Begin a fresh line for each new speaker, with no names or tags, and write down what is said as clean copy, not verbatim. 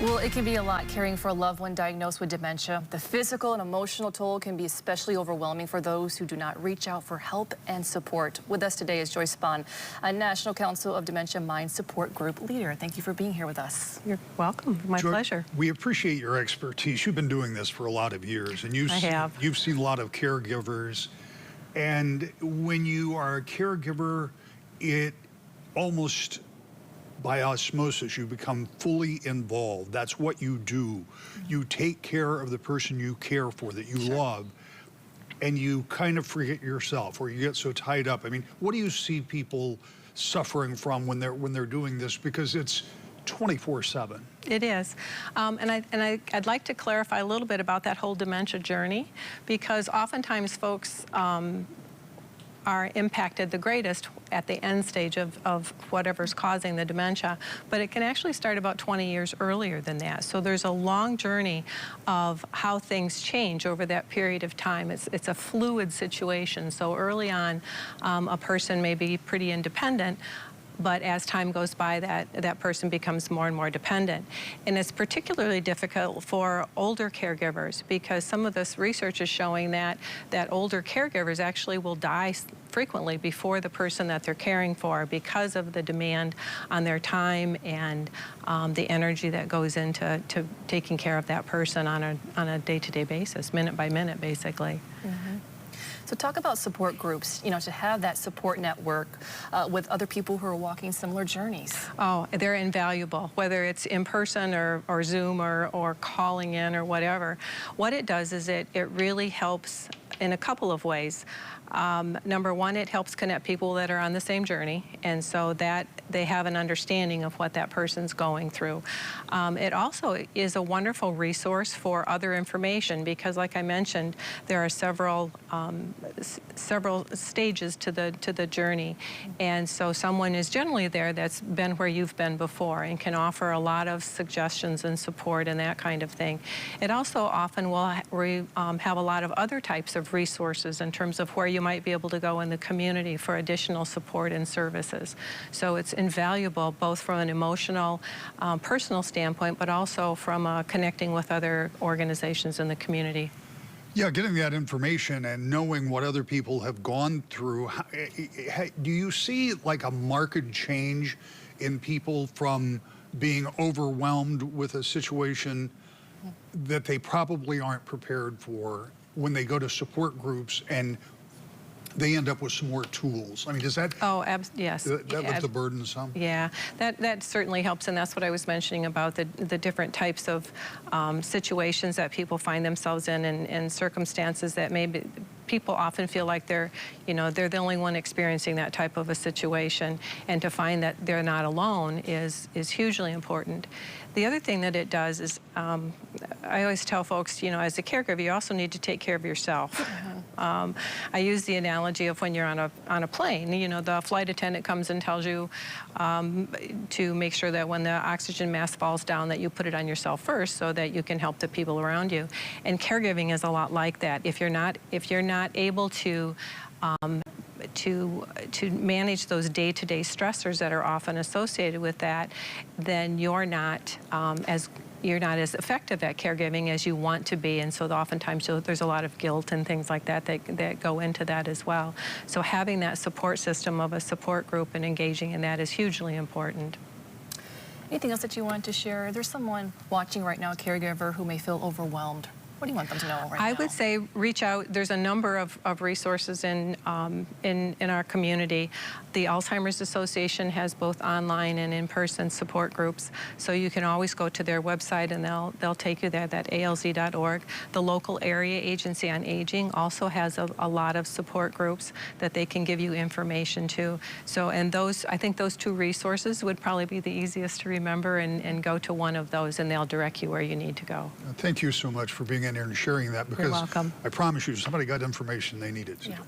Well, it can be a lot caring for a loved one diagnosed with dementia. The physical and emotional toll can be especially overwhelming for those who do not reach out for help and support. With us today is Joyce Spahn, a National Council of Dementia Mind Support Group leader. Thank you for being here with us.
You're welcome. My pleasure.
We appreciate your expertise. You've been doing this for a lot of years, and you've seen a lot of caregivers. And when you are a caregiver, it almost by osmosis, you become fully involved. That's what you do. You take care of the person you care for, that you love, and you kind of forget yourself, or you get so tied up. I mean, what do you see people suffering from when they're doing this? Because it's 24/7.
It is. I'd like to clarify a little bit about that whole dementia journey, because oftentimes folks are impacted the greatest at the end stage of whatever's causing the dementia, but it can actually start about 20 years earlier than that. So there's a long journey of how things change over that period of time. It's a fluid situation. So early on, a person may be pretty independent, but as time goes by, that person becomes more and more dependent. And it's particularly difficult for older caregivers, because some of this research is showing that older caregivers actually will die frequently before the person that they're caring for, because of the demand on their time and the energy that goes into taking care of that person on a day-to-day basis, minute by minute, basically.
Mm-hmm. So talk about support groups, you know, to have that support network with other people who are walking similar journeys.
Oh, they're invaluable, whether it's in person or Zoom or calling in or whatever. What it does is it really helps in a couple of ways. Number one, it helps connect people that are on the same journey, and so that they have an understanding of what that person's going through. It also is a wonderful resource for other information, because like I mentioned, there are several stages to the journey, and so someone is generally there that's been where you've been before and can offer a lot of suggestions and support and that kind of thing. It also often will have a lot of other types of resources in terms of where you might be able to go in the community for additional support and services. So it's invaluable both from an emotional, personal standpoint, but also from connecting with other organizations in the community.
Yeah, getting that information and knowing what other people have gone through. Do you see like a marked change in people from being overwhelmed with a situation that they probably aren't prepared for when they go to support groups and they end up with some more tools? I mean, does that?
Oh, yes.
That was the burdensome?
Yeah, that certainly helps, and that's what I was mentioning about the different types of situations that people find themselves in, and circumstances that maybe people often feel like they're the only one experiencing that type of a situation, and to find that they're not alone is hugely important. The other thing that it does is, I always tell folks, as a caregiver, you also need to take care of yourself. I use the analogy of when you're on a plane. The flight attendant comes and tells you to make sure that when the oxygen mask falls down, that you put it on yourself first, so that you can help the people around you. And caregiving is a lot like that. If you're not able to manage those day-to-day stressors that are often associated with that, then you're not as effective at caregiving as you want to be, and so oftentimes there's a lot of guilt and things like that go into that as well. So having that support system of a support group and engaging in that is hugely important.
Anything else that you want to share? There's someone watching right now, a caregiver, who may feel overwhelmed. What do you want them to know right now?
I would say reach out. There's a number of resources in our community. The Alzheimer's Association has both online and in-person support groups, so you can always go to their website and they'll take you there, that alz.org. The local area agency on aging also has a lot of support groups that they can give you information to. So, and I think those two resources would probably be the easiest to remember, and go to one of those and they'll direct you where you need to go.
Thank you so much for being in here and sharing that, because
You're welcome.
I promise you, somebody got information they needed.
Yeah.